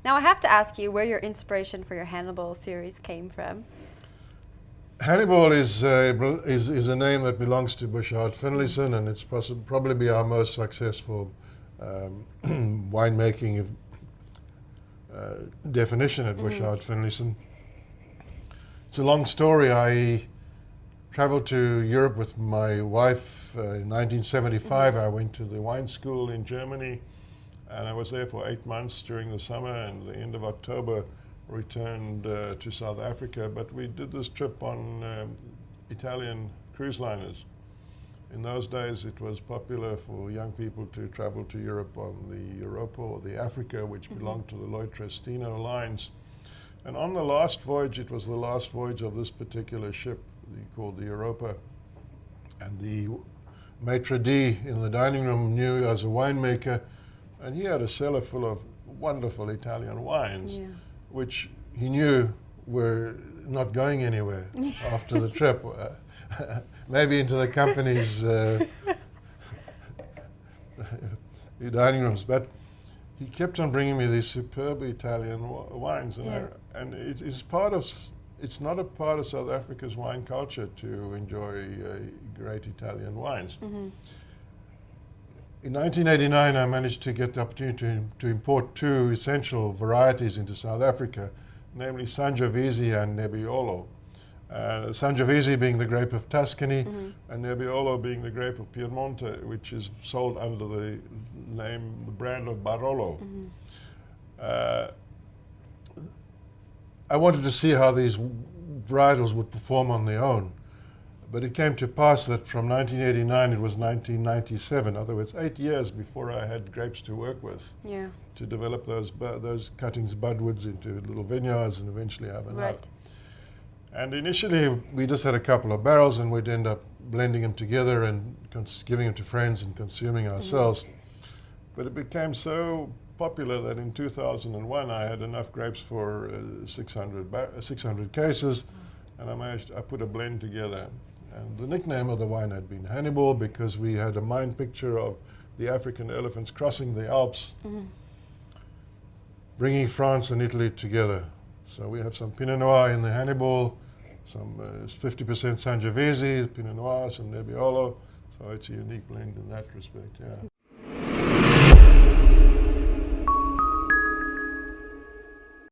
Now I have to ask you where your inspiration for your Hannibal series came from. Hannibal is a name that belongs to Bouchard Finlayson, and it's probably our most successful winemaking definition at Bouchard Finlayson. It's a long story. I traveled to Europe with my wife in 1975. I went to the wine school in Germany, and I was there for 8 months during the summer, and the end of October returned to South Africa. But we did this trip on Italian cruise liners. In those days, it was popular for young people to travel to Europe on the Europa or the Africa, which belonged to the Lloyd Trestino lines. And on the last voyage, it was the last voyage of this particular ship called the Europa. And the maitre d' in the dining room knew as a winemaker, and he had a cellar full of wonderful Italian wines, which he knew were not going anywhere after the trip. Maybe into the company's dining rooms, but he kept on bringing me these superb Italian wines, and it is part of. It's not a part of South Africa's wine culture to enjoy great Italian wines. In 1989, I managed to get the opportunity to import 2 essential varieties into South Africa, namely Sangiovese and Nebbiolo. Sangiovese being the grape of Tuscany, and Nebbiolo being the grape of Piemonte, which is sold under the brand of Barolo. I wanted to see how these varietals would perform on their own. But it came to pass that from 1989, it was 1997, in other words, 8 years before I had grapes to work with, to develop those cuttings budwoods into little vineyards and eventually have enough. Right. And initially, we just had a couple of barrels, and we'd end up blending them together and giving them to friends and consuming ourselves. But it became so popular that in 2001, I had enough grapes for 600 cases, and I put a blend together. And the nickname of the wine had been Hannibal because we had a mind picture of the African elephants crossing the Alps, bringing France and Italy together. So we have some Pinot Noir in the Hannibal, some 50% Sangiovese, Pinot Noir, some Nebbiolo. So it's a unique blend in that respect,